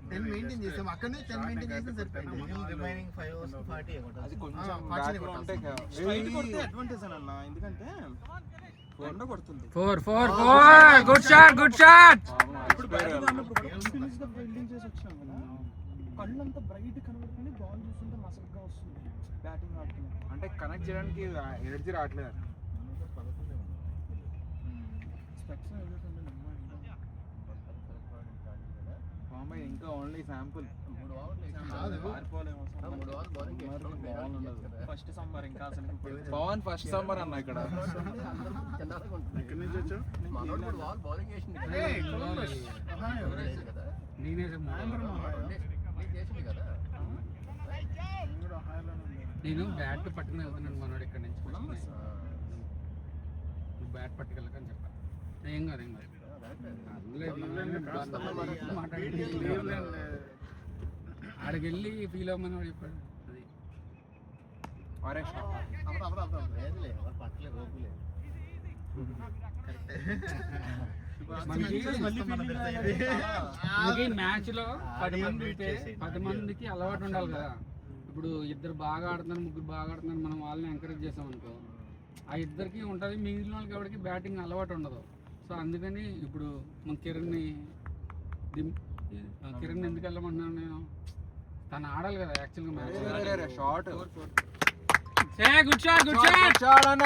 10 maintain చేసాం, అక్కడ నుంచి 10 మెయింటైన్ చేస్తే సరిపోయింది. రిమైనింగ్ 5 ఓవర్స్ 40 అది కొంచెం బ్యాక్ ఉంటే స్ట్రైట్ కొడితే అడ్వాంటేజ్ అన్న, ఎందుకంటే 4 కొడుతుంది. 4 గుడ్ షాట్. ఇప్పుడు బిల్డింగ్ చేసి వచ్చాం కదా, కళ్ళంతా బ్రైట్ కనబడుతుంది, బాల్ చూస్తుంటే మసగ్గా వస్తుంది బ్యాటింగ్ ఆడుతుంది. అంటే కనెక్ట్ చేయడానికి ఎనర్జీ రావట్లేదు. ఇంకా ఓన్లీ శాంపుల్ ఫస్ట్ సమ్మర్, ఇంకా అసలు పవన్ ఫస్ట్ సమ్మర్ అన్న ఇక్కడ. నేను బ్యాట్ పట్టుకుని వెళ్తున్నాను మనోడు ఇక్కడ నుంచి. బ్యాట్ పట్టుకెళ్ళకని చెప్పాను. ఏం కాదు ఆడికి వెళ్ళి ఫీల్ అవ్వమని వాడు చెప్పాడు. మనకి మ్యాచ్ లో 10 మంది ఉంటే 10 మందికి అలవాటు ఉండాలి కదా. ఇప్పుడు 2 బాగా ఆడుతున్నారు, 3 బాగా ఆడుతున్నారు, మనం వాళ్ళని ఎంకరేజ్ చేసాం అనుకో, ఆ 2కి ఉంటుంది, మిగిలిన వాళ్ళకి ఎవరికి బ్యాటింగ్ అలవాటు ఉండదు. సో అందుకని ఇప్పుడు మన కిరణ్ ఎందుకు వెళ్ళమంటున్నాను నేను, తను ఆడాలి కదా యాక్చువల్గా మ్యాచ్. షార్ట్ గుడ్ షాట్ అన్న.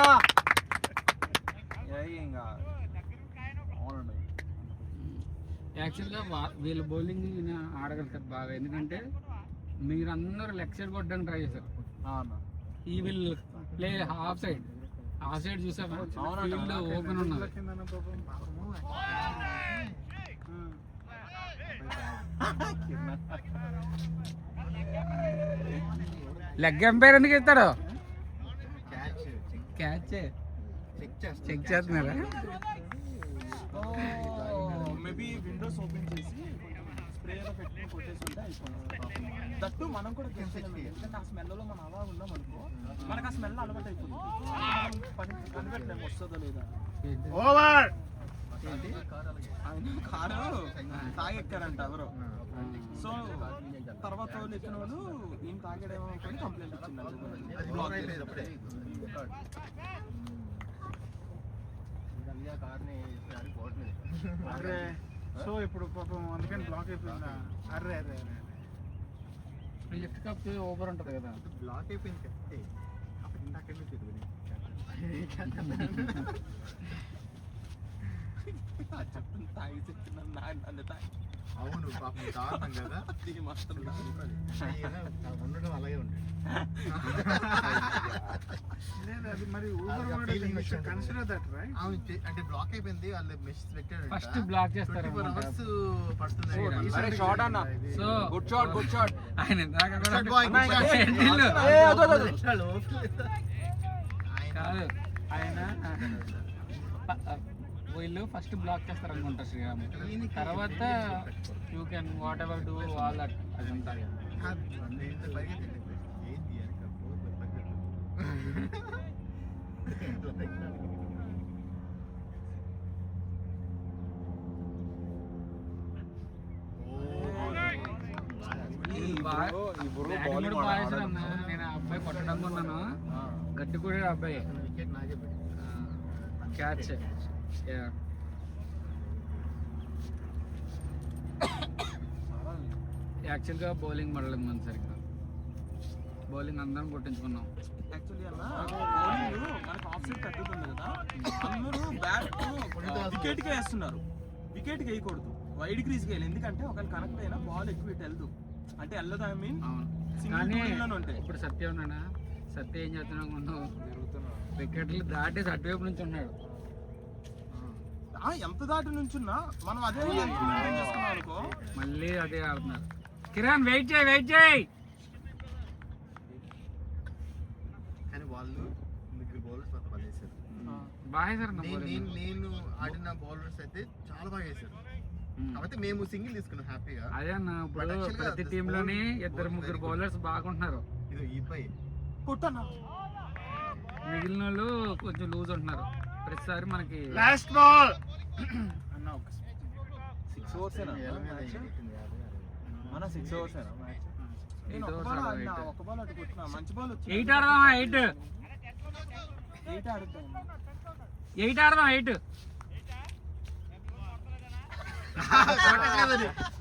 యాక్చువల్గా వీళ్ళ బౌలింగ్ ఆడగలుగుతారు బాగా, ఎందుకంటే మీరందరూ లెగ్ సైడ్ కొట్టడానికి ట్రై చేశారు. ఈ విల్ ప్లే హాఫ్ సైడ్ చూసావా, ఫీల్డ్ ఓపెన్ ఉన్నది. లెగ్ ఎంపైర్ ఎందుకు ఇస్తాడు, క్యాచ్ చెక్ చేస్తున్నారా? మేబీ విండోస్ ఓపెన్ చేసి స్ప్రేలో పెట్టుకుని కొట్టేస్తుంటే అయిపోయింది. దట్టు మనం కూడా ఎందుకంటే ఆ స్మెల్లో మనం అలా ఉన్నాం అనుకో, మనకు ఆ స్మెల్ అలవాటు అయిపోయింది. కనిపెట్టలేము వస్తుందో లేదా. ఓవర్ కారు తాగెక్కారంట ఎవరో, సో తర్వాత వాళ్ళు ఎక్కిన వాళ్ళు ఏం తాగడేమో అనుకుని కంప్లైంట్ ఇచ్చింది. అరే సో ఇప్పుడు పాపం అందుకని బ్లాక్ అయిపోయిందా? అర్రే అరే అరే లెఫ్ట్ కప్ ఓవర్ ఉంటుంది కదా, బ్లాక్ అయిపోయింది కట్టే. అప్పుడు ఇందాక తాగి చెప్తున్నాను. అవును పాపం దారుణం కదా, ఉండడం అలాగే ఉంటుంది. అంటే బ్లాక్ అయిపోయింది, వాళ్ళు మెసేజ్ పెట్టారు ఫస్ట్ బ్లాక్ చేస్తారు. 24 hours పడుతుంది. సో గుడ్ షాట్ ఆయన కాదు, ఆయన వీళ్ళు ఫస్ట్ బ్లాక్ చేస్తారు అనుకుంటా శ్రీరామ్, తర్వాత you can what ever do all that. అదంతా నేను ఆ అబ్బాయి కొట్టడం కొన్నాను, గట్టి కూడా అబ్బాయి క్యాచ్. యాక్చువల్గా బౌలింగ్ పడలేదు మన సరిగ్గా, బౌలింగ్ అందరం కొట్టించుకున్నాం. యాక్చువల్లీ అన్న మనకు ఆఫ్ సైడ్ తగ్గుతుంది కదా, అందరూ బ్యాట్ వికెట్కే వేస్తున్నారు. వికెట్కి వేయకూడదు, వైడ్ క్రీజ్కి వేయాలి. ఎందుకంటే ఒకవేళ కనెక్ట్ అయినా బాల్ ఎక్కువ ఇటు వెళ్దు, అంటే వెళ్ళదు. ఐ మీన్ కానీ ఇప్పుడు సత్య ఉన్నాడా, సత్య ఏం చేస్తున్నావు, వికెట్లు దాటేసి అటువైపు నుంచి ఉన్నాడు. ఎంత దాటి నుంచున్నా మనం అదే చేస్తున్నాం అనుకో, మళ్ళీ అదే ఆడుతున్నారు. కిరణ్ వెయిట్ చేయి. కానీ వాళ్ళు 3 బౌలర్స్ బాగా వేసారు. నేను ఆడిన బౌలర్స్ అయితే చాలా బాగా వేసారు. కాబట్టి మేము సింగిల్ తీసుకున్నాం హ్యాపీగా. అదే అన్న, ఇప్పుడు ప్రతి టీమ్ లోని 2-3 బౌలర్స్ బాగుంటున్నారు. మిగిలిన వాళ్ళు కొంచెం లూజ్ ఉంటున్నారు. ప్రతిసారి మనకి లాస్ట్ బాల్ అన్న 6 6 ఓవర్స్ ఏనా మన 6 ఓవర్స్ ఏనా మ్యాచ్ నేను ఒక బాల్ ఆడినా ఒక బాల్ అటు కొట్టినా మంచి బాల్ వచ్చింది 8 ఆడదాం 8 ఆడుతాం 8 ఆడదాం 8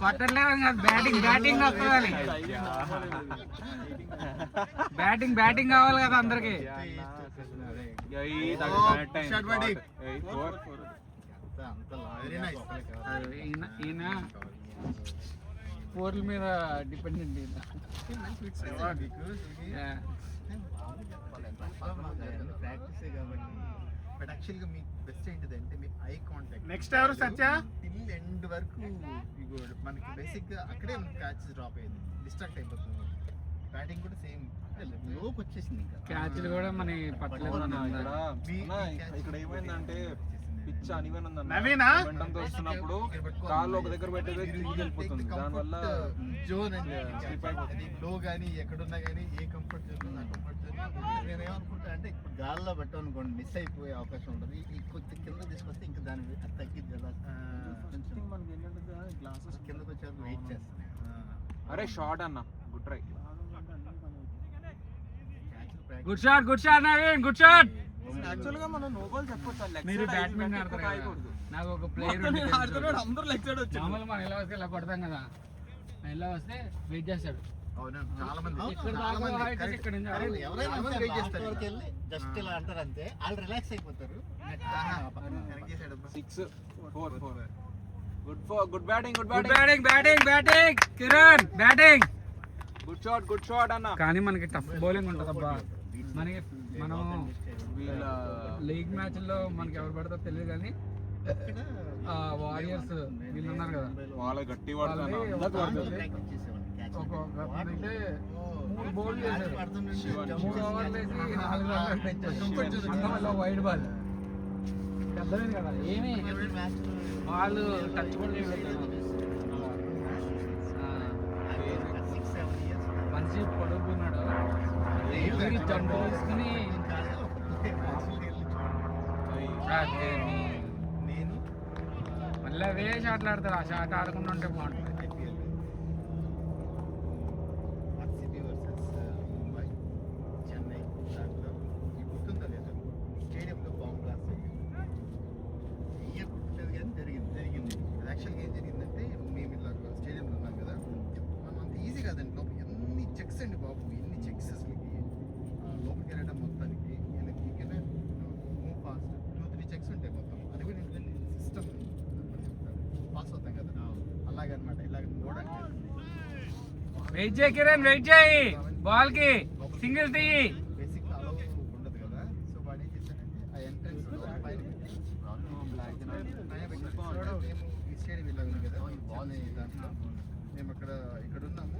కొట్టట్లేదు కాదు బ్యాటింగ్ వస్తుందని బ్యాటింగ్ కావాలి కదా అందరికి ఈయన ఫోర్ల మీద డిపెండెంట్ ఈయన ప్రాక్టీసే కాబట్టి బట్ యాక్చువల్గా మీకు బెస్ట్ ఏంటిదంటే మీ ఐ కాంటాక్ట్ నెక్స్ట్ ఎవరు సత్య టిల్ ఎండ్ వరకు మనకి బేసిక్గా అక్కడే మనకి క్యాచెస్ డ్రాప్ అయ్యింది డిస్ట్రాక్ట్ అయిపోతుంది బ్యాటింగ్ కూడా సేమ్ లోకి వచ్చేసింది ఇంకా క్యాచ్లు కూడా మన పట్టలేదు ఇక్కడ ఏమైందంటే పిచ్ అనివన్ నవీనా? ఉందన్నమాట వస్తున్నప్పుడు కాళ్ళు ఒక దగ్గర పెట్టేది కిందికి వెళ్ళిపోతుంది దానివల్ల జోన్ అండి లో కానీ ఎక్కడున్నా కానీ ఏ కంఫర్ట్ జోన్ ఆ కంఫర్ట్ జోన్ నేను ఏమనుకుంటా అంటే ఇప్పుడు గాల్లో పెట్టామనుకోండి మిస్ అయిపోయే అవకాశం ఉంటుంది ఈ కొద్ది కింద తీసుకొస్తే ఇంకా దాని తగ్గిద్ది కదా మనకి ఏంటంటే గ్లాసెస్ కిందకి వచ్చారు వెయిట్ చేస్తున్నాయి అరే షార్ట్ అన్న good try good shot Naveen good shot actual గా మనం నో బాల్ చెప్పొచ్చు మీరు బ్యాట్స్మెన్ ఆడతారు కదా, నాకు ఒక ప్లేయర్ అందరూ లెగ్ సైడ్ వచ్చారు మామూలు మనం ఇలా వస్తే ఇలా కొడతాం కదా, ఇలా వస్తే వెయిట్ చేస్తాడు అవునా చాలా మంది ఇక్కడ దాకా height చేసి ఇక్కడ నుంచి ఆడాలి. ఎవరైనా వెయిట్ చేస్తారు జస్ట్ ఇలా అంటారు అంతే వాళ్ళు రిలాక్స్ అయిపోతారు 6 4 good batting batting Kiran batting good shot అన్న కానీ మనకి టఫ్ బౌలింగ్ ఉంటుంది అబ్బా మనకి మనం లీగ్ మ్యాచ్ లో మనకి ఎవరు పడతారో తెలియదు కానీ వారియర్స్ వీళ్ళు ఉన్నారు కదా వాళ్ళ గట్టి ఒక అయితే 3 బౌల్ చేశారు 3 ఓవర్లు వేసి 4 రన్లు తెచ్చారు వైడ్ బాల్ పెద్దలేదు కదా ఏమి వాళ్ళు టచ్ కూడా చేయలేదు మంచి పడుకున్నాడు జంప్ తీసుకుని నేను మళ్ళీ అవే షాట్లు ఆడతారు, ఆ షాట్ ఆడకుండా ఉంటే బాగుంటుంది. ఆర్సీబీ వర్సెస్ ముంబై చెన్నై దాంట్లో ఈ గుర్తుందా లేదా స్టేడియంలో బాంబ్ బ్లాస్ట్ గుర్తులేదు కానీ జరిగింది యాక్చువల్గా ఏం జరిగిందంటే మేము ఇలా స్టేడియంలో ఉన్నాం కదా, మనం అంత ఈజీ కాదండి లోపల ఎన్ని చెక్స్ అండి బాబు, ఎన్ని చెక్స్ అసలుకి లోపలికి వెళ్ళడం మొత్తానికి మూవ్ ఫాస్ట్ 2-3 చెక్స్ ఉంటాయి మొత్తం. అది కూడా ఏంటంటే సిస్టమ్ పాస్ అవుతాం కదా అలాగనమాట, ఇలాగ మోడ్ అంటే వెయిట్ చేయి కిరణ్, వెయిట్ చేయి, బాల్ కి సింగిల్ తీయి. బేసిక్ అలౌ ఉండదు కదా, సో వాడు ఏం చేశాడంటే ఆ ఎంట్రన్స్ పైన మేము ఈ స్టేడియం వెళ్ళాము కదా చెన్నై దాంట్లో, మేము ఇక్కడ ఉన్నాము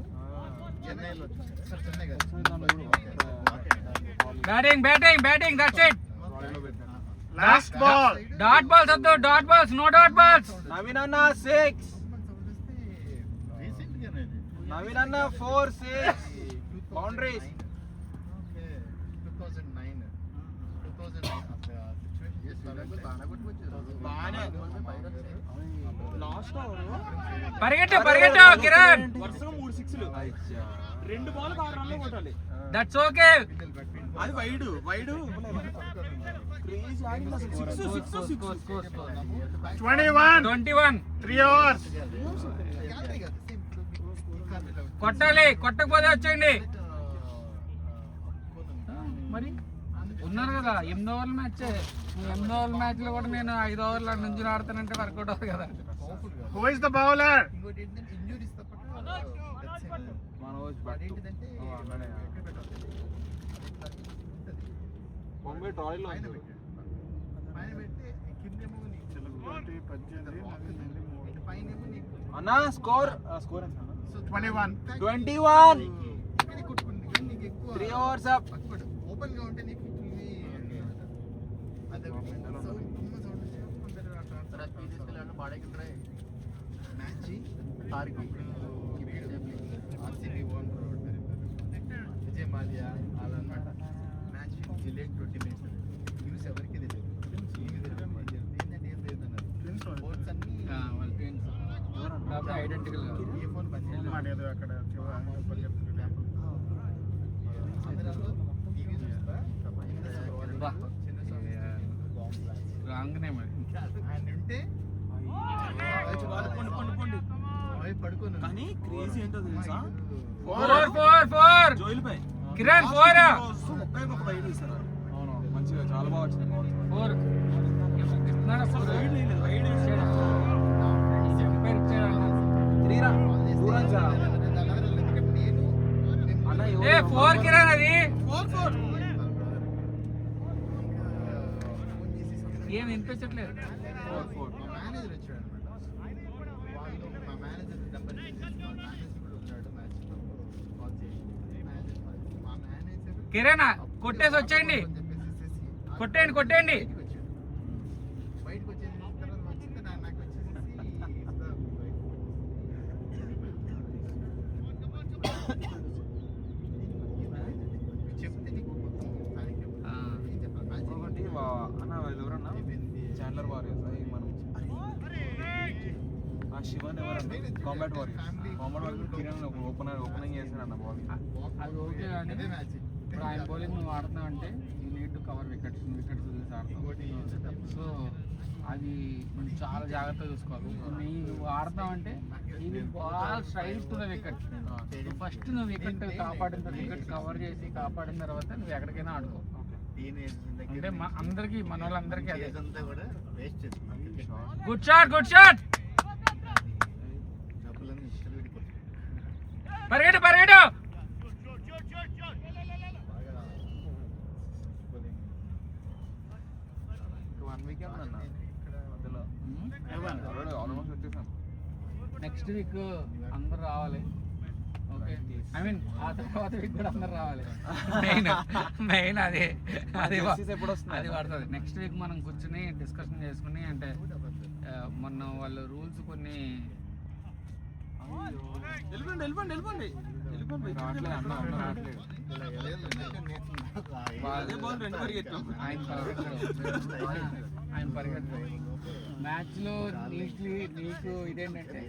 చెన్నైలో సార్ చెన్నై కదా batting that's it. Last ball dot balls వద్దు, dot balls no dot balls. Naveen అన్న 6 రీసెంట్ గానే నవీన్ అన్న 4-6 బౌండరీస్ 2009 లాస్ట్ పరిగెట్టు కిరణ్, వరుసగా 3 6లు 2 బాల్ 6 రన్లు కొట్టాలి. That's okay. అది వైడ్ క్రేజ్ ఆడింది అసలు 6 21 3 ఓవర్స్ కొట్టాలి, కొట్టకపోతే వచ్చేయండి. మరి ఉన్నారు కదా 8 ఓవర్ల మ్యాచ్, 8 ఓవర్ల మ్యాచ్ లో కూడా నేను 5 ఓవర్ల నుంచి ఆడతానంటే వర్కౌట్ అవుతుంది కదా. హూ ఇస్ ద బౌలర్ ఇంకోటి ఏంటంటే ఇంజురీస్ తప్ప ఏంటిదంటే బొంబే ట్రాలీలో పైన పెడితే కిందేమో నీకు 18 పైనేమో నీకు అన్న స్కోర్ సో 21 ఇక్కడే కొట్టుకుంది కానీ నీకు ఎక్కువ 3 ఓవర్స్ అప్ ఓపెన్ గా ఉంటే నీకు ఇది అదే మ్యాచ్ తారీఖు ఆర్సీబీ ఓన్ విజయ్ మాల్యా అలా అనమాట. మ్యాచ్ డిలేడ్ 20 minutes న్యూస్ ఎవరికి తెలియదు, ఏమి తెలియదు ఏంటంటే ఏం లేదన్నారు. స్పోర్ట్స్ అన్ని ఐడెంటికల్ ఈ ఫోన్ పనిచేయలేదు. మానేది అక్కడ అందరూ టీవీ చూస్తా బా రాంగ్నే మరి ఆయన ఉంటే పండి అవి పడుకోను కానీ క్రేజీ ఏంటో తెలుసా 4 జోయిల్ పై కిరణ్ 4 ఒక్క రైడ్ ఇస్తారు. అవును మంచిగా చాలా బాగా వచ్చింది. 4 ఇస్తున్నాడా 4 రైడ్ లేదు రైడ్ ఇచ్చాడు. పేరు ఇచ్చాడు 3 రా దూరం జా అన్న ఏ 4 కిరణ్ అది 4 ఏం వినిపించట్లేదు 4 మా మేనేజర్ వచ్చాడు అనమాట. వాళ్ళు మా మేనేజర్ నెంబర్ మా మేనేజర్ కూడా ఉన్నాడు మ్యాచ్ కాల్ చేసి మా మేనేజర్ కిరణ్ కొట్టేసి వచ్చేయండి అని చెప్పేసి కొట్టేయండి బయటకు వచ్చేసి తర్వాత వచ్చింది నాకు వచ్చేసి చెప్తే నీకు మొత్తం స్థానిక ఏం చెప్పాలి మ్యాచ్ ఒకటి అన్న ఎవరన్నా చాండ్లర్ వారియర్స్ మనం ఆ శివన్ ఎవరన్నా కాంబాట్ వారియర్స్ కిరణ్ ఓపెనింగ్ చేశాడు అన్న బాల్. అది ఓకే కానీ అదే మ్యాచ్ ఇప్పుడు ఆయన బౌలింగ్ నువ్వు ఆడుతున్నావు అంటే you need to cover wickets వదిలేసి ఆడతావు. సో అది మనం చాలా జాగ్రత్తగా చూసుకోవాలి. నువ్వు ఆడతావు అంటే ఇది ball straight to the wicket. First నువ్వు వికెట్ కాపాడిన తర్వాత వికెట్ కవర్ చేసి కాపాడిన తర్వాత నువ్వు ఎక్కడికైనా ఆడుకో. అంటే అందరికి మన వాళ్ళందరికీ అదే. అంతా కూడా వేస్ట్ చేస్తుంది గుడ్ షాట్ డబ్బులన్నీ ఇష్టం విడిపోతుంది పరిగెడు 1 వీక్ అన్న మధ్యలో ఆల్మోస్ట్ వచ్చేసాం. నెక్స్ట్ వీక్ అందరు రావాలి. ఓకే ఐ మీన్ ఆ తర్వాత వీక్ కూడా అందరు రావాలి. మెయిన్ అది ఎప్పుడు వస్తుంది అది పడుతుంది. నెక్స్ట్ వీక్ మనం కూర్చుని డిస్కషన్ చేసుకుని అంటే మొన్న వాళ్ళు రూల్స్ కొన్ని వెళ్ళిపోండి రావట్లేదు అన్న రావట్లేదు. ఆయన పరిగెత్తాడు మ్యాచ్లో నీకు ఇదేంటంటే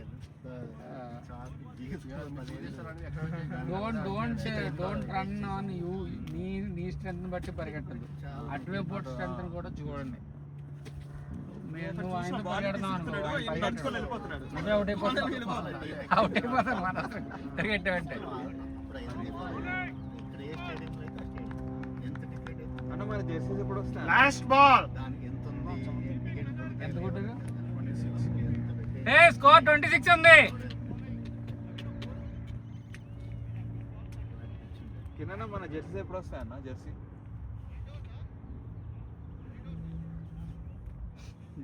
డోంట్ రన్ ఆన్ యూ నీ స్ట్రెంత్ బట్టి పరిగెట్టదు. అటువైపు స్ట్రెంత్ కూడా చూడండి. నువ్వు ఆయన పరిగెడతావు నువ్వే అవుట్ అయిపోతాను మన పరిగెట్టావంటే. అన్న మన జెర్సీస్ ఎప్పుడు వస్తాయి? లాస్ట్ బాల్ ఎంత కొట్టారు? స్కోర్ 26 ఉంది. కింద మన జెర్సీస్ ఎప్పుడు వస్తాయి అన్న?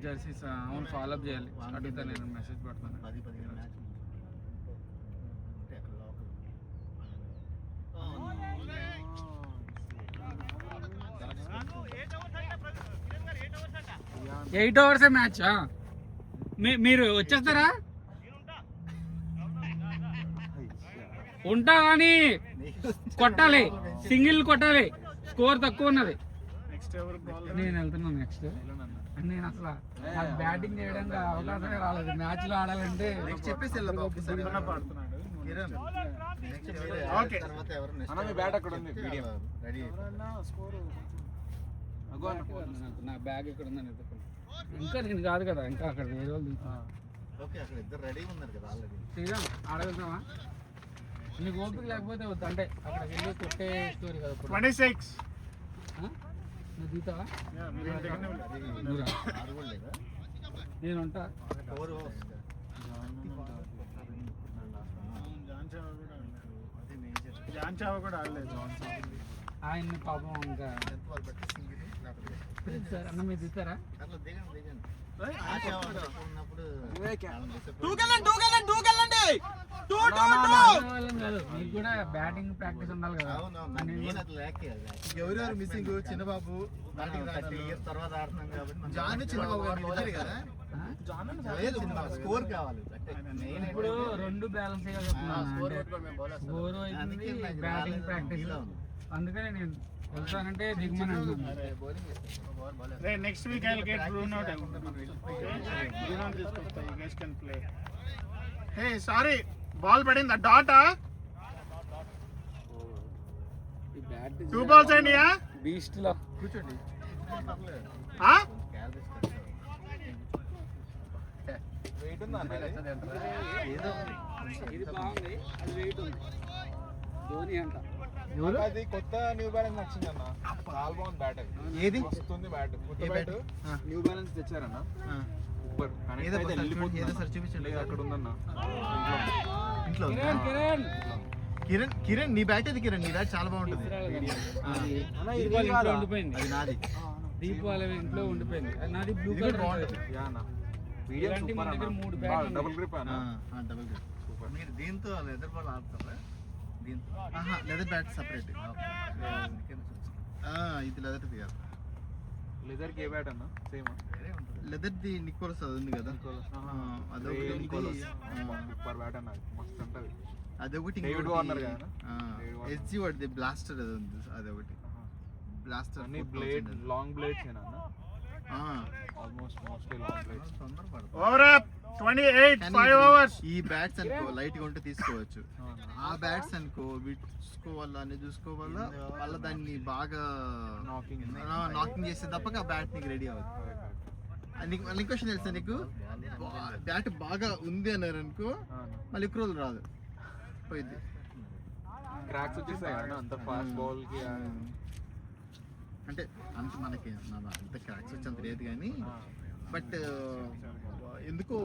జెర్సీస్ అవును ఫాలో అప్ చేయాలి. అడుగుతా నేను మెసేజ్ పెడతాను. 10-15 మ్యాచ్ అక్కడ లోకల్ 8 hours మ్యాచ్. మీరు వచ్చేస్తారా? ఉంటా కానీ కొట్టాలి, సింగిల్ కొట్టాలి. స్కోర్ తక్కువ ఉన్నది. నెక్స్ట్ ఎవరు బాల్ నేను వెళ్తున్నాను నెక్స్ట్. నేను అసలు బ్యాటింగ్ చేయడానికి అవకాశమే రాలేదు. మ్యాచ్ లో ఆడాలంటే చెప్పేసి వెళ్ళా బాబు పాడుతున్నాడు కిరణ్ ఓకే. తర్వాత ఎవరు అన్న మీ బ్యాట్ అక్కడ ఉంది మీడియం రెడీ స్కోర్ నా బ్యాగ్ ఇక్కడ ఉందని ఎత్తుకున్నాను. ఇంకా నేను కాదు కదా, ఇంకా అక్కడ వేరే వాళ్ళు ఓకే అక్కడ ఇద్దరు రెడీ ఉన్నారు కదా ఆల్రెడీ. శ్రీరామ్ ఆడగలుగుతావా? నీకు ఓపిక లేకపోతే వద్దు. అంటే అక్కడికి వెళ్ళి కొట్టే స్టోరీ కదా. 26. నువ్వు దిగుతావా? ఆరు కూడా లేదా నేను ఉంటా. 4 ఓవర్స్ జాన్ చావ కూడా ఆడలేదు. ఆయన్ని పాపం ఇంకా వాళ్ళు బట్టి సింగిల్ లేకపోతే సార్ అన్న మీరు దిగుతారా? అట్లా దిగండి ఉన్నప్పుడు కాదు, మీకు కూడా బ్యాటింగ్ ప్రాక్టీస్ ఉండాలి కదా. ఎవరెవరు మిస్సింగ్ చిన్నబాబు తర్వాత ఆడుతున్నాం కాబట్టి జాన్ చిన్నబాబు కదా స్కోర్ కావాలి. ఇప్పుడు 2 బ్యాలెన్స్ స్కోర్ అవుతుంది, బ్యాటింగ్ ప్రాక్టీస్. అందుకనే నేను వెళ్తానంటే దిగమని next week I will get Bruno తీసుకొస్తా. You guys can play. Hey sorry ball పడిందా డాటా ఈ బ్యాట్ 2 balls అయినాయా బీస్ట్ లో కూర్చోండి ఆ? వెయిట్ ఉందా అన్న ఏదో ఇది బాగుంది అది వెయిట్ ఉంది ధోని అంట అది కొత్త న్యూ బ్యాలెన్స్ వచ్చింది అన్న చాలా బాగుంది బ్యాట్ అది ఏది వస్తుంది బ్యాట్ కొత్త ఏ బ్యాట్ బ్యాట్? న్యూ బ్యాలెన్స్ తెచ్చారన్న సూపర్ ఏదో ఏదో సార్ చూపించండి లేదు అక్కడ ఉందన్న ఇంట్లో ఉందా? కిరణ్ కిరణ్ కిరణ్ నీ బ్యాట్ ఇది కిరణ్ నీ బ్యాట్ చాలా బాగుంటుంది అన్న, ఇది దీపావళి ఇంట్లో కాదా? ఉండిపోయింది అది నాది దీపావళి ఇంట్లో ఉండిపోయింది అది నాది బ్లూ ఇది కూడా కలర్ బాగుంటుంది. యా అన్న మీడియం ఇలాంటి సూపర్ మన దగ్గర అన్న 3 బ్యాట్లు ఉన్నాయి. డబుల్ గ్రిప్ అన్న డబుల్ గ్రిప్ సూపర్ మీరు దీంతో లెదర్ బాల్ ఆడతారా దీంతో లెదర్ బ్యాట్ సపరేట్ ఇది లెదర్ కాదు లెదర్ కే బ్యాట్ అన్న సేమ్ లెదర్ ది నికోలస్ అది ఉంది కదా అదొకటి ఉంది. సూపర్ బ్యాట్ అన్న మస్తు ఉంటది అదొకటి డేవిడ్ వార్నర్ కదా? ఎస్జీ వాడిది బ్లాస్టర్ అది ఉంది అదొకటి బ్లాస్టర్ అన్ని బ్లేడ్ లాంగ్ బ్లేడ్స్ ఏనా అన్న almost mostly long blades over up 28 5 overs ఈ బ్యాట్స్ అనుకో లైట్ గా ఉంటే తీసుకోవచ్చు ఆ బ్యాట్స్ అనుకో చూసుకోవాలా అని చూసుకోవాలా మళ్ళీ దాన్ని బాగా నాకింగ్ నాకింగ్ చేస్తే తప్పక ఆ బ్యాట్ నీకు రెడీ అవుతుంది నీకు మళ్ళీ క్వశ్చన్ తెలుసా నీకు బ్యాట్ బాగా ఉంది అన్నారు అనుకో మళ్ళీ ఎక్కువ రోజులు రాదు పోయింది క్రాక్స్ వచ్చేసాయి కదా అంత ఫాస్ట్ బాల్ కి అంటే అంత మనకి అంత క్రాక్స్ వచ్చి అంత లేదు కానీ బట్ ఎందుకో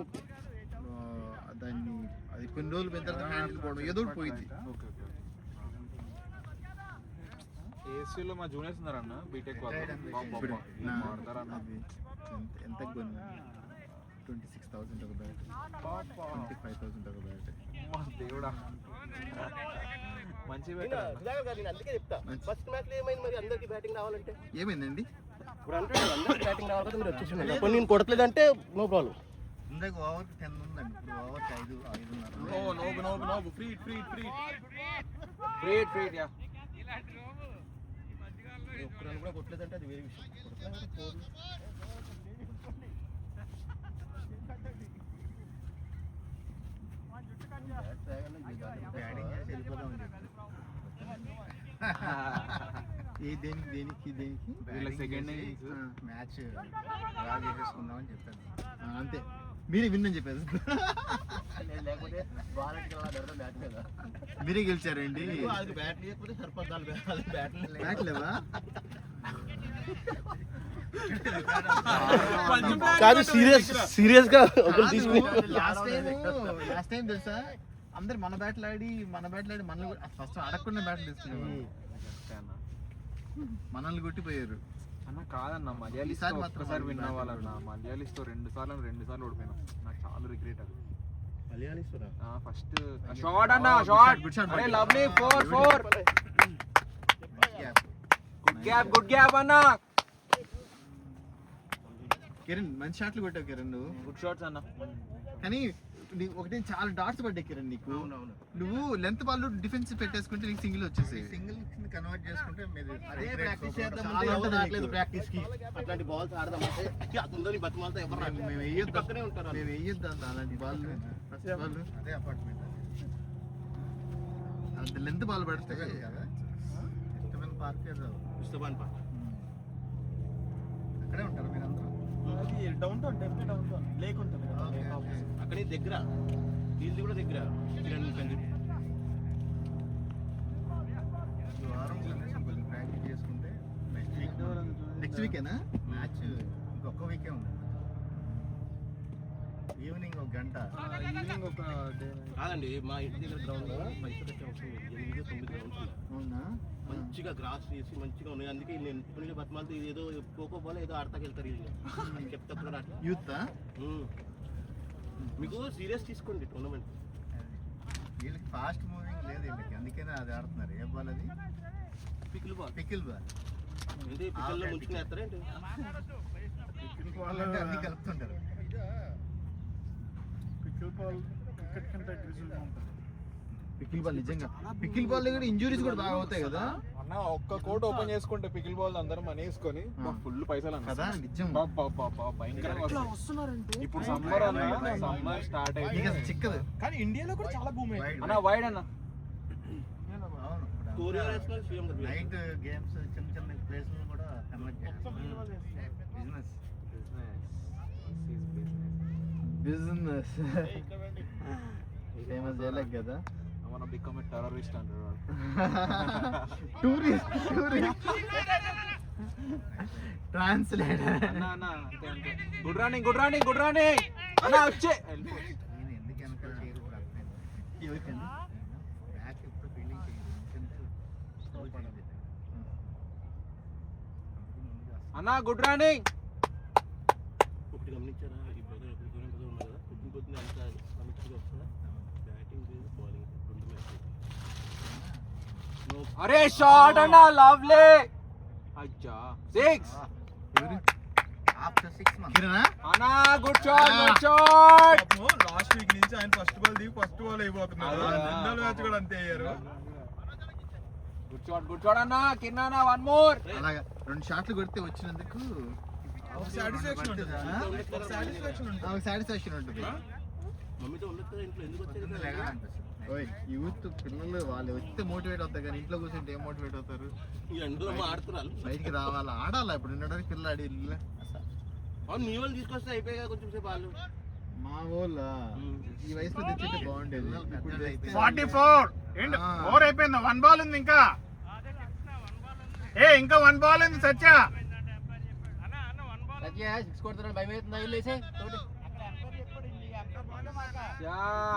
దాన్ని అది కొన్ని రోజులు పోయిన తర్వాత హ్యాండిల్ పోవడం ఏదో ఒకటి పోయింది. ఓకే ఓకే ఏసీలో మా జూనియర్స్ ఉన్నారన్న బీటెక్ వాళ్ళు ఇప్పుడు ఆడతారన్న అది ఎంత కొన్ని 26,000 ఒక బ్యాట్ 25,000 ఒక బ్యాట్ మా దేవుడా మంచి బెటర్ అందుకే చెప్తా ఫస్ట్ మ్యాచ్ లో ఏమైంది మరి అందరికి బ్యాటింగ్ రావాలంటే ఏమైందండి ఇప్పుడు అంటే అందరికి బ్యాటింగ్ రావాలి కదా మీరు వచ్చేసి కొన్ని నేను కొడతలేదంటే నో ప్రాబ్లం ఇందాక ఓవర్కి 10 ఉందండి ఇప్పుడు ఓవర్కి 5 no no no no free యా ఒక్క రన్ కూడా కొట్టలేదంటే అది వేరే విషయం బ్యాటింగ్ చేసి వెళ్ళిపోదామని చెప్పి దేనికి వీళ్ళ సెకండ్ మ్యాచ్ డ్రా చేసేసుకుందామని చెప్పాను అంతే మీరే విన్ అని చెప్పారు లేకపోతే బాల్ బ్యాట్ కదా మీరే గెలిచారండి అది బ్యాట్ లేకపోతే సరిపోద్దాలు బ్యాట్ బ్యాట్ లేవా కాదు సీరియస్ గా లాస్ట్ టైం తెలుసా అందరు మన బ్యాట్లు ఆడి మనల్ని ఫస్ట్ ఆడకుండా బ్యాట్లు తీసుకునేవారు మనల్ని కొట్టిపోయారు అన్న కాదన్న మలయాళీస్ ఈసారి మాత్రం ఒక్కసారి విన్ బ్యాట్ అవ్వాలన్న మలయాళీస్ తో రెండు సార్లు ఓడిపోయినా నాకు చాలా రిగ్రెట్ అది ఫస్ట్ షాట్ అన్న షాట్ good shot, అరే buddy. లవ్లీ 4 గుడ్ గ్యాప్ అన్న కిరణ్ మంచి షాట్లు కొట్టావు కిరణ్ నువ్వు గుడ్ షాట్స్ అన్న కానీ ఒకటి చాలా డాట్స్ పడ్డాయి కిరణ్ నీకు నువ్వు లెంత్ బాల్ డిఫెన్స్ పెట్టేసుకుంటే నీకు సింగిల్ వచ్చేసి సింగిల్ కన్వర్ట్ చేసుకుంటే అదే ప్రాక్టీస్ చేద్దాం ప్రాక్టీస్ కి అట్లాంటి బాల్స్ ఆడదాం అంటే అందరినీ బతిమాలతో ఎవరు రాదు. మేము వేయొద్దు పక్కనే ఉంటారు మేము వేయొద్దు అలాంటి బాల్ అదే అపార్ట్మెంట్ అంత లెంత్ బాల్ పడితే కదా ఇష్టమైన పార్క్ ఉస్తమాన్ పార్క్ అక్కడే ఉంటారు మీరు అందరూ down town temple down town lake ఉంటుంది కదా Okay, lake okay. opposite. అక్కడే దగ్గర వీళ్ళది కూడా దగ్గర ఈ వారం కనీసం కొంచెం ప్రాక్టీస్ చేసుకుంటే నెక్స్ట్ వీకేనా మ్యాచ్ ఇంకొక వీకే ఉంది ఈవినింగ్ ఒక గంట ఈవినింగ్ ఒక డే కాదండి మా ఇంటి దగ్గర గ్రౌండ్ 8-9 గ్రౌండ్స్ అవునా మంచిగా గ్రాస్ చేసి మంచిగా ఉన్నాయి అందుకే నేను ఇప్పుడు బతిమాలతో ఏదో ఖోఖో బాల్ ఏదో ఆడతాకి వెళ్తారు వీళ్ళు చెప్తా యూత్ మీకు సీరియస్ తీసుకోండి టోర్నమెంట్ వీళ్ళకి ఫాస్ట్ మూవింగ్ లేదు వీళ్ళకి అందుకనే అది ఆడుతున్నారు ఏ బాల్ అది పికిల్ బాల్ పికిల్ బాల్ ఏంటి పికిల్లో ముంచుకుని వేస్తారేంటి అంటే అన్ని కలుపుతుంటారు పికిల్ బాల్ క్రికెట్ కంటే అగ్రెసివ్ గా ఉంటుంది పికిల్ బాల్ నిజంగా పికిల్ బాల్ కూడా ఇంజురీస్ కూడా బాగా అవుతాయి కదా అన్న ఒక్క కోట్ ఓపెన్ చేసుకుంటే పికిల్ బాల్ అందరం మనీ వేసుకొని ఫుల్ పైసలు అన్న కదా నిజం భయంకరంగా వస్తున్నారంటే ఇప్పుడు సమ్మర్ అన్న సమ్మర్ స్టార్ట్ నీకు అయింది అసలు చిక్కదు. కానీ ఇండియాలో కూడా చాలా భూమి Wide, అన్న వైడ్ అన్న అవును. కొరియా నేషనల్ సీఎం గారు నైట్ గేమ్స్ చిన్న చిన్న ప్లేస్లు కూడా కన్వర్ట్ బిజినెస్ ఫేమస్ చేయలేక కదా. మన బికమ్ ఏ టెర్రరిస్ట్ అంటారు టూరిస్ట్ ట్రాన్స్లేటర్. అన్న అన్న అంతే అంతే గుడ్ రన్నింగ్ అన్న వచ్చే నేను ఎందుకు వెనకాల చేయరు ఇప్పుడు అర్థమైంది. ఎవరికండి బ్యాక్ ఎప్పుడు ఫీల్డింగ్ చేయదు. అన్న గుడ్ రన్నింగ్ ఒకటి గమనించారా ఈ బ్రదర్ ఉన్నారు కదా పొద్దున అంత గమనించుగా వస్తుందా బ్యాటింగ్ బౌలింగ్ రెండు మ్యాచ్ అరే షాట్ అన్న లవ్లీ అచ్చా 6 ఆఫ్టర్ 6 మంత్స్ కిరణా అన్న గుడ్ షాట్ లాస్ట్ వీక్ నుంచి ఆయన ఫస్ట్ బాల్ దిగి ఫస్ట్ బాల్ అయిపోతున్నారు. రెండో మ్యాచ్ కూడా అంతే అయ్యారు. గుడ్ షాట్ అన్న కిరణ్ వన్ మోర్ అలాగా 2 షాట్లు కొడితే వచ్చినందుకు సాటిస్ఫాక్షన్ ఉంటుంది. సాటిస్ఫాక్షన్ ఉంటుంది. మమ్మీతో ఉండదు కదా ఇంట్లో ఎందుకు వచ్చేది ఓయ్ యూత్ పిల్లలు వాళ్ళు వస్తే మోటివేట్ అవుతారు కానీ ఇంట్లో కూర్చుంటే ఏం మోటివేట్ అవుతారు? ఈ ఎండలో ఆడుతున్నారు బయటికి రావాలా ఆడాలా ఇప్పుడు ఉండడానికి పిల్లలు ఆడి అవును మీ వాళ్ళు తీసుకొస్తే అయిపోయాయి కదా కొంచెం సేపు వాళ్ళు మా వాళ్ళ ఈ వయసులో తెచ్చింటే బాగుండేది. ఇప్పుడు 44 ఏంటి ఓవర్ అయిపోయిందా? 1 బాల్ ఉంది ఇంకా. ఇంకా 1 బాల్ ఉంది సత్య.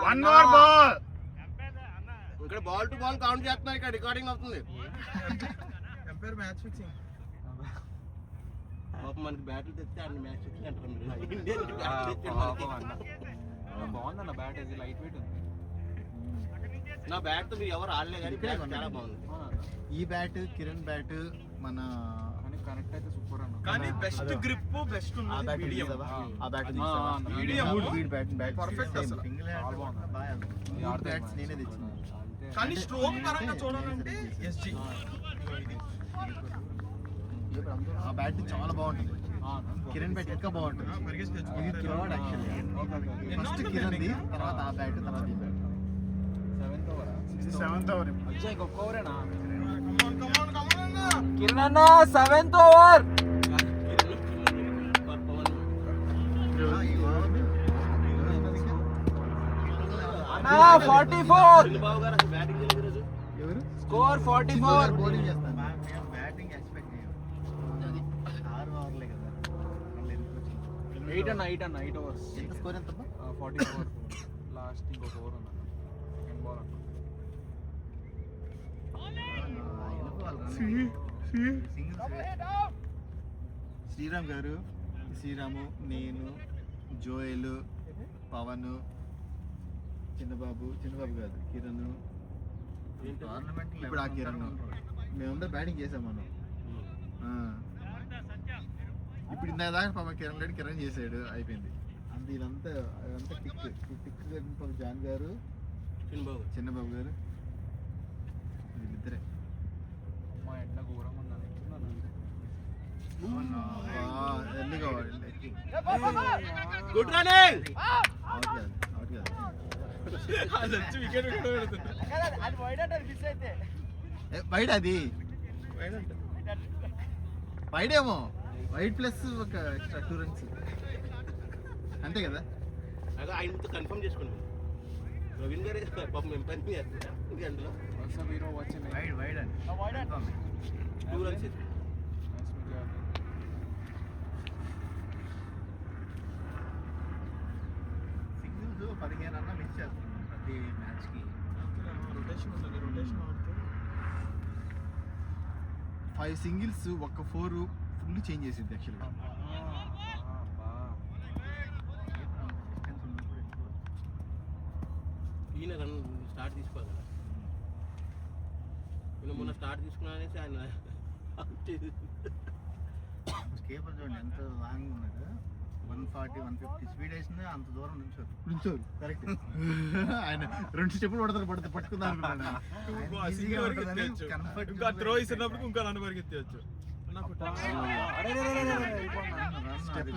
One more ball. ఇక్కడ బాల్ టు బాల్ కౌంట్ చేస్తున్నారు ఇక్కడ రికార్డింగ్ అవుతుంది ఎంపైర్ మ్యాచ్ ఫిక్సింగ్. పాపం మనకి బ్యాట్లు తెస్తే అన్ని మ్యాచ్ ఫిక్సింగ్ అంటారు ఇండియన్ బ్యాట్లు తెచ్చాడు మనకి. బాగుందన్న బ్యాట్ ఇది లైట్ వెయిట్ ఉంది నా బ్యాట్ తో మీరు ఎవరు ఆడలే కానీ బ్యాట్ చాలా బాగుంది. ఈ బ్యాట్ కిరణ్ బ్యాట్ మన కానీ కనెక్ట్ అయితే సూపర్ అన్న కానీ బెస్ట్ గ్రిప్ బెస్ట్ ఆ ఉన్నది బ్యాట్ మీడియం. ఆ బ్యాట్ Medium. బ్యాట్ Perfect అసలు. చాలా బాగుంది. బ్యాట్స్ నేనే తెచ్చిన. అంతే కానీ స్ట్రోక్ పరంగా చూడాలంటే ఎస్జీ. ఆ బ్యాట్ చాలా బాగుంటుంది. కిరణ్ బ్యాట్ ఇంకా బాగుంటుంది. పరిగెత్తి ఇది తెచ్చుకుంటారు. కిరణ్ యాక్చువల్లీ ఫస్ట్ కిరణ్ది తర్వాత ఆ బ్యాట్ తర్వాత ఈ బ్యాట్. 7th ఓవర్ ఇది 7th ఓవర్. అచ్చా ఇంకొక ఓవరేనా Come on అన్న. కిరణ్ అన్న 7th ఓవర్ అన్న 44 బాబు గారు అసలు బ్యాటింగ్ చేయలేదు ఈరోజు. ఎవరు? స్కోర్ 44 బౌలింగ్ చేస్తాను. మేము బ్యాటింగ్ ఎక్స్పెక్ట్ చేయం. 6 ఓవర్లే కదా. మళ్ళీ ఎందుకు వచ్చింది? 8 అన్న 8 ఓవర్స్ ఎంత స్కోర్ ఎంత? 44 లాస్ట్ ఇంకొక ఓవర్ అన్న సెకండ్ బాల్ అన్న శ్రీరామ్ గారు, శ్రీరాము, నేను, జోయల్, పవన్, చిన్నబాబు కాదు కిరణ్, ఇప్పుడు ఆ కిరణ్ మేమందరం బ్యాటింగ్ చేసాం మనం. ఇప్పుడు ఇంత దాకా పాపం కిరణ్ చేసాడు అయిపోయింది. అంత ఇదంతా టిక్ జాన్ గారు, చిన్నబాబు గారు వీళ్ళిద్దరే. మా ఎండ ఘోరంగా ఉందని ఎల్లిగా గుడ్ రన్నింగ్ అవుట్ కాదు. అది వచ్చి వికెట్ కూడా పెడుతుంది. వైడ్ అది వైడ్ ఏమో వైడ్ ప్లస్ ఒక ఎక్స్ట్రా 2 రన్స్ అంతే కదా. అదే ఆయనతో కన్ఫర్మ్ చేసుకోండి. ప్రవీణ్ గారే పాపం ఎంపైర్ అందులో హీరో వచ్చింది వైడ్ అని 2 runs సింగిల్స్ 15 అన్నా మిస్ చేస్తున్నాం ప్రతి మ్యాచ్కి. రొటేషన్ ఉంటుంది. రొటేషన్ ఆడితే 5 సింగిల్స్ ఒక 4 ఫుల్ చేంజ్ చేసింది యాక్చువల్గా. ఈయన రన్ స్టార్ట్ తీసుకోవాలి కదా. ఈయన మొన్న స్టార్ట్ తీసుకున్నా అనేసి ఆయన స్కేపర్ చూడండి ఎంత లాంగ్ ఉన్నది. 140-150 స్పీడ్ వేసినా అంత దూరం నుంచోరు కరెక్ట్. ఆయన 2 స్టెప్పులు పట్టుకుందాం ఇంకా త్రో ఇస్తున్నప్పుడు ఇంకా నన్ను పరిగెత్తచ్చు.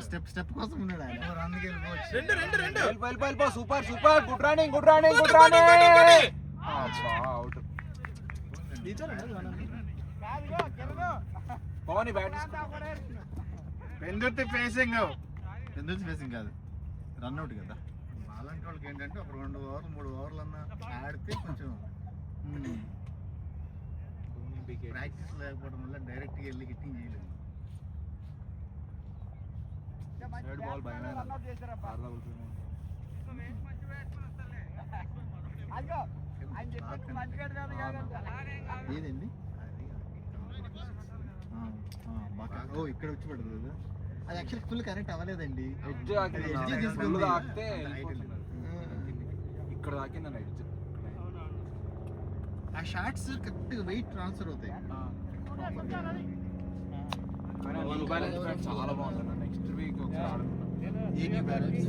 స్టెప్ కోసం ఉన్నాడు ఆయన. అందుకే వెళ్ళిపో. Super good running out. Pavan bat Pendurthi facing కాదు, రన్అట్ కదా. అలాంటి వాళ్ళకి ఏంటంటే ఒక 2 ఓవర్లు 3 ఓవర్లు అన్నా ఆడితే కొంచెం ప్రాక్టీస్ లేకపోవడం వల్ల డైరెక్ట్గా వెళ్ళి హిట్టింగ్ చేయలేదు. ఏదండి ఓ ఇక్కడ వచ్చి పడుతుంది కదా, అది యాక్చువల్ ఫుల్ కనెక్ట్ అవ్వలేదండి. ఇక్కడ దాకిందండి ఎడ్జ్. ఆ షాట్స్ కరెక్ట్ వెయిట్ ట్రాన్స్ఫర్ అవుతాయి. చాలా బాగుంది. నెక్స్ట్ వీక్ ఒకసారి ఆడుకుందాం. ఏంటి బ్యాలెన్స్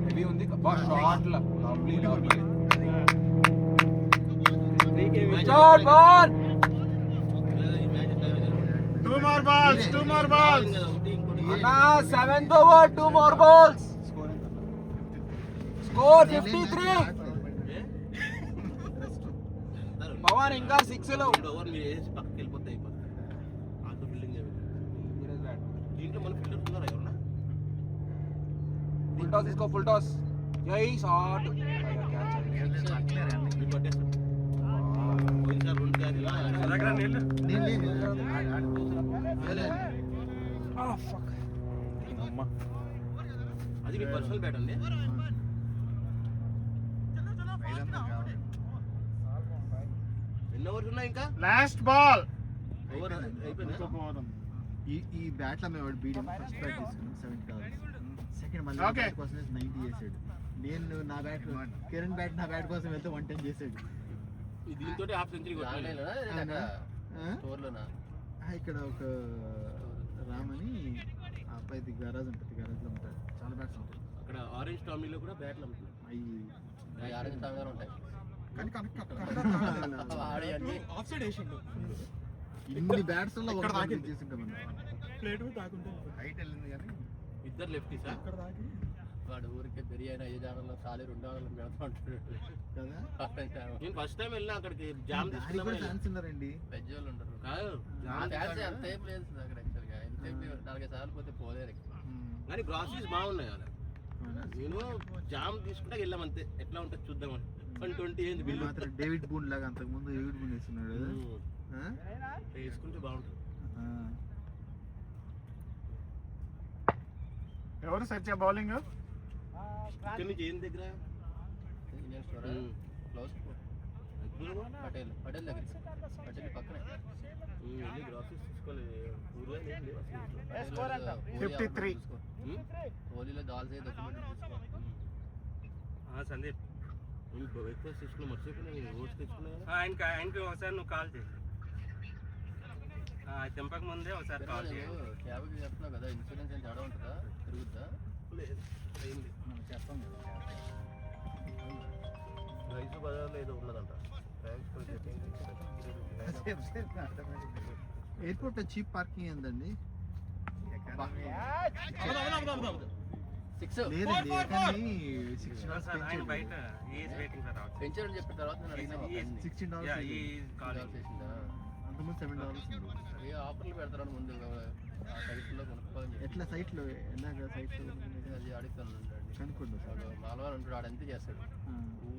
హెవీ ఉంది. Shot Two more balls. 7th over, 2 more balls. Score 53. Pawan ఇంకా 6 లో ఓవర్ మీరు వేసి పక్కకి వెళ్ళిపోతే అయిపోతుంది. ఆటో బిల్డింగ్ దీంట్లో మన ఫిల్టర్ ఉన్నారా ఎవరన్నా? ఫుల్ టాస్ తీసుకో. Full toss. జై షాట్. పోయినసారి 2 క్యారీలా అది మీ పర్సనల్ బ్యాట్ అండి. ఎన్ని ఓవర్స్ ఉన్నాయి ఇంకా? Last ball. ఓవర్ అయిపోయింది. ఈ బ్యాట్ లో మేము బీడియం ఫస్ట్ బ్యాట్ తీసుకున్నాం 70 కావాలి. సెకండ్ మళ్ళీ Okay. బ్యాట్ కోసం 90 చేసాడు. నేను నా బ్యాట్ కిరణ్ బ్యాట్ నా బ్యాట్ కోసం వెళ్తే 110 చేసాడు. దీంతో హాఫ్ సెంచరీ కొట్టాలి. ఇక్కడ ఒక రామని ఆ అబ్బాయిది గరాజ్ ఉంటుంది, గరాజ్ లో ఉంటాడు. చాలా బ్యాట్స్ ఉంటాయి అక్కడ. ఆరెంజ్ టామీలో కూడా బ్యాట్లు అమ్ముతున్నారు. అవి ఆరెంజ్ టామీలో ఉంటాయి. కానీ కనెక్ట్ ఆఫ్ సైడ్ వేసిండు. ఇన్ని బ్యాట్స్ లో ఇక్కడ ఒక తాకింది. చేసుకుంటాం ప్లేట్ తాకుంటే హైట్ వెళ్ళింది కానీ ఇద్దరు లెఫ్టీసా? ఇక్కడ తాకి వాడు ఊరికే బిర్యానీ 5 ఆడల్లో ఖాళీ 2 ఆడల్లో పెడతా ఉంటాడు కదా. నేను ఫస్ట్ టైం వెళ్ళినా అక్కడికి జామ్ దానికి కూడా ఛాన్స్ ఉన్నారండి. వెజ్ వాళ్ళు ఉంటారు. కాదు జామ్ అంత ఏం లేదు అక్కడ యాక్చువల్గా. ఎంతసేపు 4-5 సార్లు పోతే పోలేరు. కానీ గ్రాసరీస్ బాగున్నాయి అక్కడ. నేను జామ్ తీసుకుంటా వెళ్ళాం అంతే. ఎట్లా ఉంటుంది చూద్దామని. 120 ఏంది బిల్లు. మాత్రం డేవిడ్ బూన్ లాగా అంతకు ముందు డేవిడ్ బూన్ వేస్తున్నాడు కదా. వేసుకుంటే బాగుంటుంది. ఎవరు సత్య బౌలింగ్? ఇక్కడ నుంచి ఏం దగ్గర పటేల్ దగ్గర పటేల్ పక్కనే వెళ్ళి గ్రాసరీస్ తీసుకోలేదు. 53. హోలీలో దాల్ సందీప్ బ్రేక్ఫాస్ట్ తీసుకున్నా మర్చిపోయినా. నేను ఓట్స్ తెచ్చుకున్నా. ఆయనకి ఒకసారి నువ్వు కాల్ చేయి. తెంపక ముందే ఒకసారి కాల్ చేయి. క్యాబ్కి చెప్తున్నావు కదా, ఇన్సూరెన్స్ ఏం తేడా ఉంటుందా? తిరుగుద్దా? లేదు చెప్పండి. రైతు బజార్లో ఏదో ఉన్నదంట. ఎయిర్పోర్ట్ లో చీప్ పార్కింగ్ ఏందండి? లేదండి, కానీ ఆయన బయట ఈజ్ వెయిటింగ్ ఫర్ అవుట్. పెంచారని చెప్పిన తర్వాత నేను అడిగినా $16 అంతకుముందు $7 ఏ ఆఫర్లు పెడతారని ముందు ఆ సైట్లో కొనుక్కోవాలని చెప్పి. ఎట్లా సైట్ లో ఎలాగ సైట్ లో అది అడుగుతాను కనుక్కోండి సార్. మాలవాడు ఉంటాడు, ఆడు ఎంత చేస్తాడు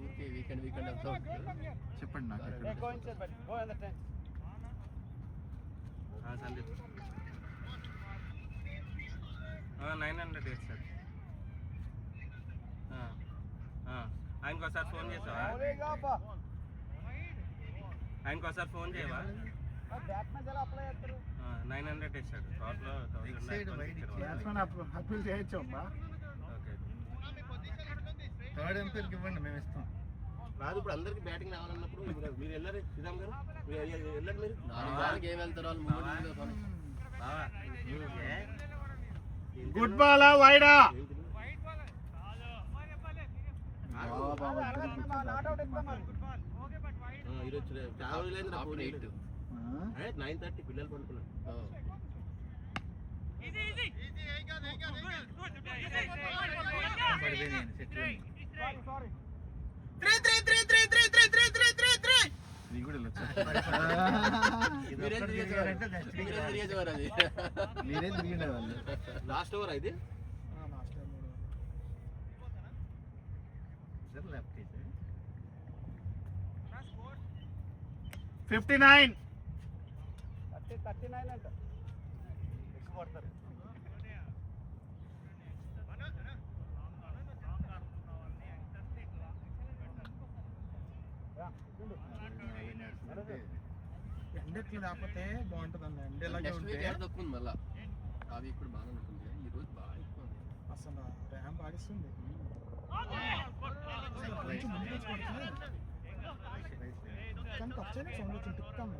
ఊరికే వీకెండ్ ఎంత ఉంటుంది చెప్పండి నాకు ఎక్కడ. సందీప్ 900 ఇస్తాడు. ఆయనకు ఒకసారి ఫోన్ చేసావా? ఆయనకు ఒకసారి ఫోన్ చేయవా? 900 ఇస్తాడు. టోటల్ 1000 అప్పీల్ చేయొచ్చు. ఓకే. థర్డ్ ఎంపీర్కి ఇవ్వండి, మేము ఇస్తాం. కాదు ఇప్పుడు అందరికి బ్యాటింగ్ రావాలన్నప్పుడు మీరు వెళ్ళారు శ్రీరామ్ గారు, వెళ్ళండి. మీరు 4 బాల్కి ఏం వెళ్తారు వాళ్ళు. బావా గుడ్ బాల్ వైడా ఈరోజు చాలా రోజులైంది నాకు 9:30 పిల్లలు పడుకున్నారు. లాస్ట్ ఓవర్ ఇది 59. ఎండ ఎట్లా లేకపోతే బాగుంటుంది అన్న. ఎండ ఎలాగే ఉంటే తక్కువ మళ్ళా అది ఇప్పుడు బాగా ఉంటుంది. ఈ రోజు బాగా ఎక్కువ ఉంది. అసలు ర్యామ్ పాటిస్తుంది. కొంచెం ముందుకు వచ్చి కొడితే కానీ టచ్ అయినా సౌండ్ వచ్చి టిక్కా ఉంది.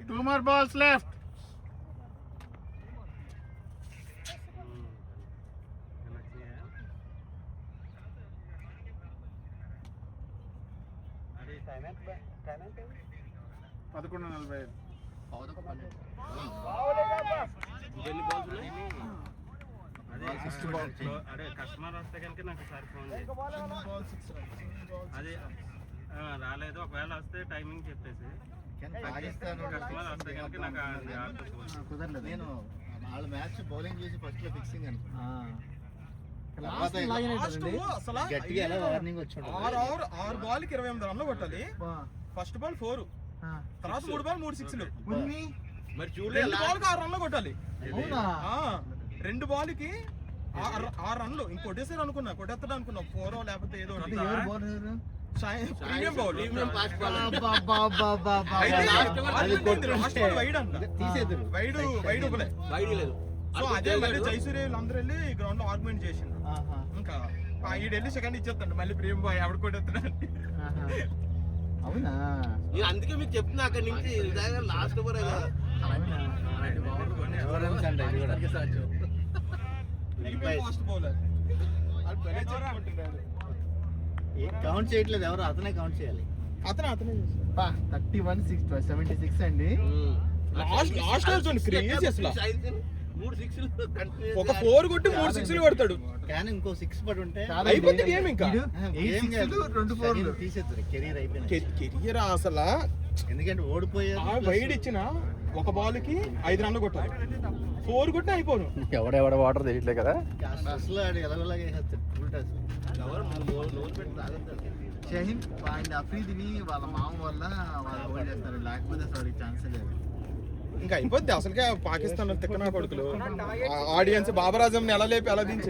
Two more balls left. అది టైం ఎంత 11:45. ఎన్ని బాల్స్ ఉన్నాయి? అదే కస్టమర్ వస్తే కనుక నాకు ఒకసారి ఫోన్ చేయి. Ball 6 runs. అది రాలేదు, ఒకవేళ వస్తే టైమింగ్ చెప్పేసి కస్టమర్ వస్తే కనుక నాకు అది ఆడుతుంది. కుదరలేదు. నేను వాళ్ళ మ్యాచ్ బౌలింగ్ చేసి ఫస్ట్ లో ఫిక్సింగ్ లాస్ట్ అసలు గట్టిగా ఎలా వార్నింగ్ వచ్చాడు. 6 బాల్కి 28 రన్లు కొట్టాలి. ఫస్ట్ బాల్ 4, తర్వాత 3 బాల్ 3 6లు. మరి 2 చూడలేదు బాల్కి 6 రన్లు కొట్టాలి. 2 బాల్కి 6 రన్లు. ఇంకొట్టేసారు అనుకున్నా, కొట్టేస్తాడు అనుకున్నా. 4 లేకపోతే ఏదో premium bowl. Premium fast ball wide అంట. తీసేద్దరు. వైడ్ ఒకలే. వైడ్ లేదు. సో అదే మళ్ళీ జైసూరి అందరూ వెళ్ళి గ్రౌండ్ లో ఆర్గ్యుమెంట్ చేసిండ్రు. ఇంకా ఈడెళ్ళి సెకండ్ ఇచ్చేస్తాడు మళ్ళీ ప్రేమ్ బాయ్ ఎవడు కొట్టేస్తాడు. అవునా? నేను అందుకే మీకు చెప్తున్నా అక్కడి నుంచి last over fast bowler count చేయట్లేదు ఎవరు, అతనే కౌంట్ చేయాలి. అతనే 31 6 76 అండి. లాస్ట్ క్రేజీ అసలు. 3 6లు ఒక 4 కొట్టి 3 6లు కొడతాడు. కానీ ఇంకో 6 పడి ఉంటే అయిపోతే గేమ్ ఇంకా. 8 6లు 2 4లు తీసేస్తారు. కెరీర్ అయిపోయింది. కెరియర్ అసలు ఎందుకంటే ఓడిపోయారు. వైడ్ ఇచ్చిన ఒక బాల్ కి 5 రన్లు కొట్టాలి. 4 కొట్టి అయిపోను. ఎవడెవడ వాటర్ తెలియట్లే కదా. అసలు ఆడు ఎలాగోలాగే వేసేస్తాడు. ఎవరు నోరు పెట్టి తాగొద్దు. షహీన్ అండ్ అఫ్రీదిని వాళ్ళ మామ వల్ల వాళ్ళు ఓడి చేస్తారు. లేకపోతే అసలు ఛాన్స్ లేదు. ఇంకా అయిపోద్ది అసలుకే. పాకిస్తాన్ తిక్కనా కొడుకులు ఆడియన్స్ బాబరాజం ఎలా లేపి ఎలా దించి